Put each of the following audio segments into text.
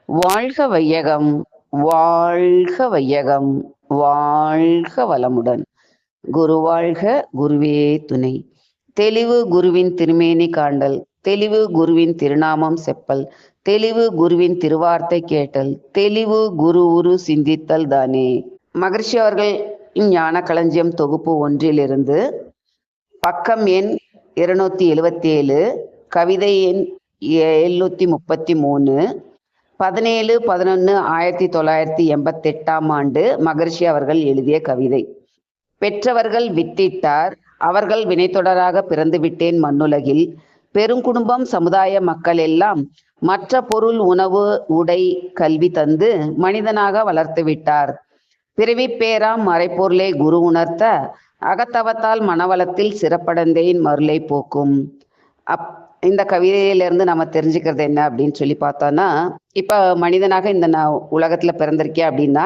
வாழ்க வையகம், வாழ்க வையகம், வாழ்க வளமுடன். குரு வாழ்க, குருவே துணை. தெளிவு குருவின் திருமேனி காண்டல், தெளிவு குருவின் திருநாமம் செப்பல், தெளிவு குருவின் திருவார்த்தை கேட்டல், தெளிவு குரு உரு சிந்தித்தல் தானே. மகர்ஷி அவர்கள் ஞான களஞ்சியம் தொகுப்பு 1 பக்கம் எண் 277, கவிதை எண் 733, 17/11/1988 மகர்ஷி அவர்கள் எழுதிய கவிதை. பெற்றவர்கள் வித்திட்டார், அவர்கள் வினைத்தொடராக பிறந்து விட்டேன் மண்ணுலகில். பெருங்குடும்பம் சமுதாய மக்கள் எல்லாம் மற்ற பொருள் உணவு உடை கல்வி தந்து மனிதனாக வளர்த்து விட்டார். பிறவிப் பேராம் மறைப்பொருளை குரு உணர்த்த அகத்தவத்தால் மனவளத்தில் சிறப்படைந்தேன் மருளை போக்கும். இந்த கவிதையிலிருந்து நம்ம தெரிஞ்சுக்கிறது என்ன அப்படின்னு சொல்லி பார்த்தோன்னா, இப்போ மனிதனாக இந்த நான் உலகத்தில் பிறந்திருக்கேன் அப்படின்னா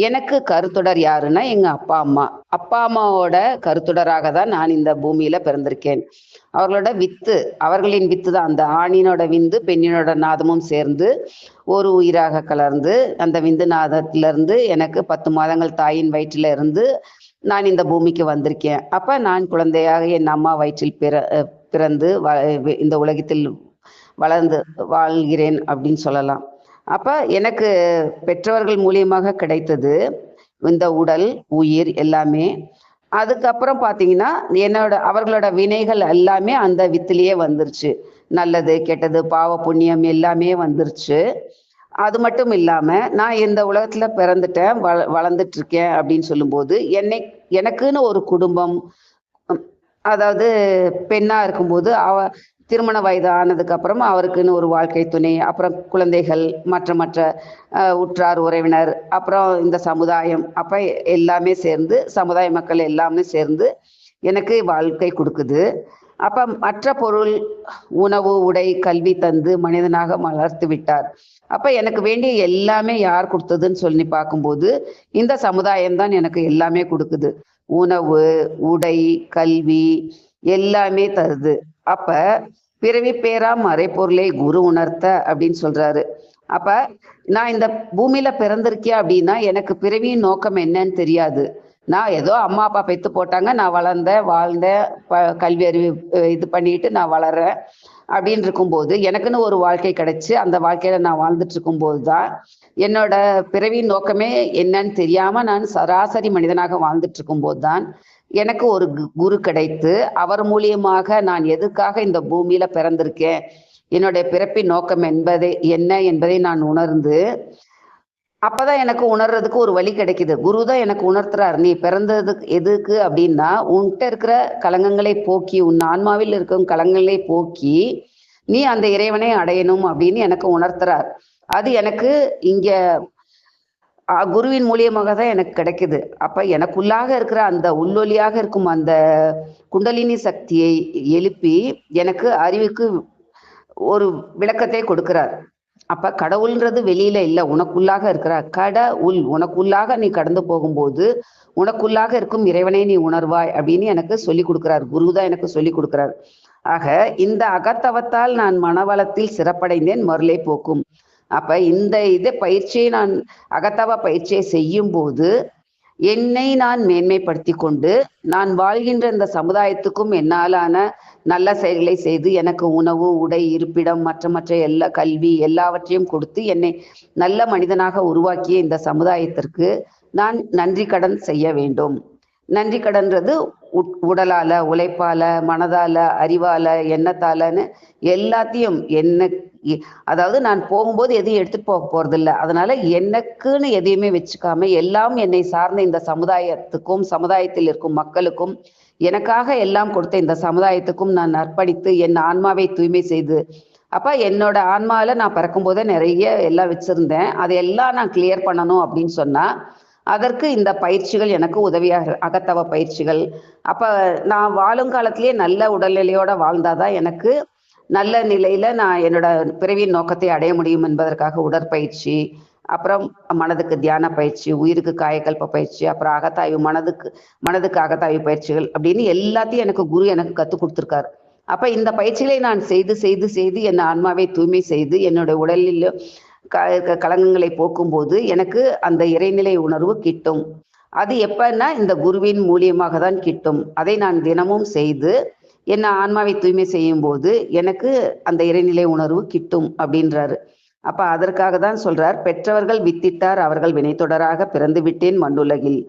எனக்கு கருத்தொடர் யாருன்னா எங்கள் அப்பா அம்மா. அப்பா அம்மாவோட கருத்தொடராக தான் நான் இந்த பூமியில் பிறந்திருக்கேன். அவர்களோட வித்து, அவர்களின் வித்து தான் அந்த ஆணினோட விந்து பெண்ணினோட நாதமும் சேர்ந்து ஒரு உயிராக கலர்ந்து அந்த விந்து நாதத்திலிருந்து எனக்கு 10 மாதங்கள் தாயின் வயிற்றில் இருந்து நான் இந்த பூமிக்கு வந்திருக்கேன். அப்போ நான் குழந்தையாக என் அம்மா வயிற்றில் பிறந்து இந்த உலகத்தில் வளர்ந்து வாழ்கிறேன் அப்படின்னு சொல்லலாம். அப்போ எனக்கு பெற்றவர்கள் மூலியமாக கிடைத்தது இந்த உடல் உயிர் எல்லாமே. அதுக்கப்புறம் பார்த்தீங்கன்னா அவர்களோட வினைகள் எல்லாமே அந்த வித்திலேயே வந்துருச்சு. நல்லது கெட்டது பாவ புண்ணியம் எல்லாமே வந்துருச்சு. அது மட்டும் இல்லாமல் நான் இந்த உலகத்தில் பிறந்துட்டேன், வளர்ந்துட்டு இருக்கேன் அப்படின்னு சொல்லும்போது எனக்குன்னு ஒரு குடும்பம், அதாவது பெண்ணாக இருக்கும்போது திருமண வயது ஆனதுக்கு அப்புறம் அவருக்குன்னு ஒரு வாழ்க்கை துணை, அப்புறம் குழந்தைகள், மற்ற உற்றார் உறவினர், அப்புறம் இந்த சமுதாயம், அப்போ எல்லாமே சேர்ந்து சமுதாய மக்கள் எல்லாமே சேர்ந்து எனக்கு வாழ்க்கை கொடுக்குது. அப்போ மற்ற பொருள் உணவு உடை கல்வி தந்து மனிதனாக வளர்த்து விட்டார். அப்போ எனக்கு வேண்டிய எல்லாமே யார் கொடுத்ததுன்னு சொல்லி பார்க்கும்போது இந்த சமுதாயம் தான் எனக்கு எல்லாமே கொடுக்குது. உணவு உடை கல்வி எல்லாமே தருது. அப்ப பிறவி பேரா மறைப்பொருளை குரு உணர்த்த அப்படின்னு சொல்றாரு. அப்ப நான் இந்த பூமியில பிறந்திருக்கேன் அப்படின்னா எனக்கு பிறவியின் நோக்கம் என்னன்னு தெரியாது. நான் ஏதோ அம்மா அப்பா பெத்து போட்டாங்க, நான் வாழ்ந்தேன், கல்வி அறிவு இது பண்ணிட்டு நான் வளர்றேன் அப்படின்னு இருக்கும்போது எனக்குன்னு ஒரு வாழ்க்கை கிடைச்சு அந்த வாழ்க்கையில நான் வாழ்ந்துட்டு இருக்கும்போது தான் என்னோட பிறவியின் நோக்கமே என்னன்னு தெரியாம நான் சராசரி மனிதனாக வாழ்ந்துட்டு இருக்கும்போது தான் எனக்கு ஒரு குரு கிடைத்து அவர் மூலியமாக நான் எதுக்காக இந்த பூமியில பிறந்திருக்கேன், என்னுடைய பிறப்பின் நோக்கம் என்ன என்பதை நான் உணர்ந்து அப்பதான் எனக்கு உணர்றதுக்கு ஒரு வழி கிடைக்குது. குரு தான் எனக்கு உணர்த்துறாரு, நீ பிறந்ததுக்கு எதுக்கு அப்படின்னா உன்கிட்ட இருக்கிற கலங்கங்களை போக்கி, உன் ஆன்மாவில் இருக்கும் கலங்களை போக்கி நீ அந்த இறைவனை அடையணும் அப்படின்னு எனக்கு உணர்த்துறார். அது எனக்கு இங்க குருவின் மூலியமாக தான் எனக்கு கிடைக்குது. அப்ப எனக்குள்ளாக இருக்கிற அந்த உள்ளொலியாக இருக்கும் அந்த குண்டலினி சக்தியை எழுப்பி எனக்கு அறிவுக்கு ஒரு விளக்கத்தை கொடுக்கிறார். அப்ப கடவுள்ன்றது வெளியில இல்லை, உனக்குள்ளாக இருக்கிறார். உனக்குள்ளாக நீ கடந்து போகும்போது உனக்குள்ளாக இருக்கும் இறைவனை நீ உணர்வாய் அப்படின்னு எனக்கு சொல்லி கொடுக்கிறார். குரு தான் எனக்கு சொல்லி கொடுக்கிறார். ஆக இந்த அகத்தவத்தால் நான் மனவளத்தில் சிறப்படைந்தேன் மருளை போக்கும். அப்ப இந்த பயிற்சியை நான் அகத்தவ பயிற்சியை செய்யும் போது என்னை நான் மேன்மைப்படுத்தி கொண்டு நான் வாழ்கின்ற இந்த சமுதாயத்துக்கும் என்னாலான நல்ல செயல்களை செய்து எனக்கு உணவு உடை இருப்பிடம் மற்ற எல்லா கல்வி எல்லாவற்றையும் கொடுத்து என்னை நல்ல மனிதனாக உருவாக்கிய இந்த சமுதாயத்திற்கு நான் நன்றி கடன் செய்ய வேண்டும். நன்றி கடன்றது உடலால உழைப்பால மனதால அறிவால எண்ணத்தாலன்னு எல்லாத்தையும் அதாவது நான் போகும்போது எதையும் எடுத்துட்டு போக போறதில்ல. அதனால எனக்குன்னு எதையுமே வச்சுக்காம எல்லாம் என்னை சார்ந்த இந்த சமுதாயத்துக்கும் சமுதாயத்தில் இருக்கும் மக்களுக்கும் எனக்காக எல்லாம் கொடுத்த இந்த சமுதாயத்துக்கும் நான் அர்ப்பணித்து என் ஆன்மாவை தூய்மை செய்து, அப்ப என்னோட ஆன்மாவில நான் பிறக்கும் போதே நிறைய எல்லாம் வச்சிருந்தேன், அதையெல்லாம் நான் கிளியர் பண்ணணும் அப்படின்னு சொன்னா அதற்கு இந்த பயிற்சிகள் எனக்கு உதவியாக, அகத்தவ பயிற்சிகள். அப்ப நான் வாழும் காலத்திலேயே நல்ல உடல்நிலையோட வாழ்ந்தாதான் எனக்கு நல்ல நிலையில நான் என்னோட பிறவியின் நோக்கத்தை அடைய முடியும் என்பதற்காக உடற்பயிற்சி, அப்புறம் மனதுக்கு தியான பயிற்சி, உயிருக்கு காயக்கல்ப பயிற்சி, அப்புறம் அகத்தாய்வு மனதுக்கு அகத்தாய்வு பயிற்சிகள் அப்படின்னு எல்லாத்தையும் எனக்கு குரு எனக்கு கற்றுக் கொடுத்துருக்காரு. அப்ப இந்த பயிற்சிகளை நான் செய்து செய்து செய்து என் ஆன்மாவை தூய்மை செய்து என்னோட உடலில் களங்கங்களை போக்கும்போது எனக்கு அந்த இறைநிலை உணர்வு கிட்டும். அது எப்பன்னா இந்த குருவின் மூலியமாக தான் கிட்டும். அதை நான் தினமும் செய்து என்ன ஆன்மாவை தூய்மை செய்யும் போது எனக்கு அந்த இறைநிலை உணர்வு கிட்டும் அப்படின்றாரு. அப்ப அதற்காக தான் சொல்றார், பெற்றவர்கள் வித்திட்டார் அவர்கள் வினைத்தொடராக பிறந்து விட்டேன் மண்ணுலகில்.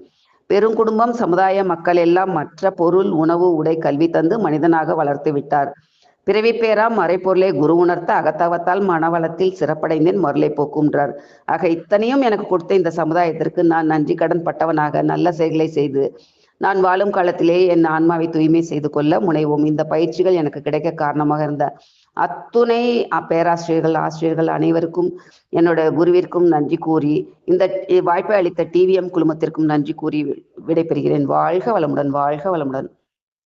பெருங்குடும்பம் சமுதாய மக்கள் எல்லாம் மற்ற பொருள் உணவு உடை கல்வி தந்து மனிதனாக வளர்த்து விட்டார். பிறவிப்பேராம் மறைப்பொருளை குரு உணர்த்த அகத்தவத்தால் மனவளத்தில் சிறப்படைந்தேன் மருளை போக்கும்ன்றார். ஆக இத்தனையும் எனக்கு கொடுத்த இந்த சமுதாயத்திற்கு நான் நன்றி கடன் பட்டவனாக நல்ல செயல்களை செய்து நான் வாழும் காலத்திலேயே என் ஆன்மாவை தூய்மை செய்து கொள்ள முனைவோம். இந்த பயிற்சிகள் எனக்கு கிடைக்க காரணமாக இருந்த அத்துணை பேராசிரியர்கள் ஆசிரியர்கள் அனைவருக்கும் என்னோட குருவிற்கும் நன்றி கூறி இந்த வாய்ப்பை அளித்த டிவிஎம் குழுமத்திற்கும் நன்றி கூறி விடைபெறுகிறேன். வாழ்க வளமுடன், வாழ்க வளமுடன்.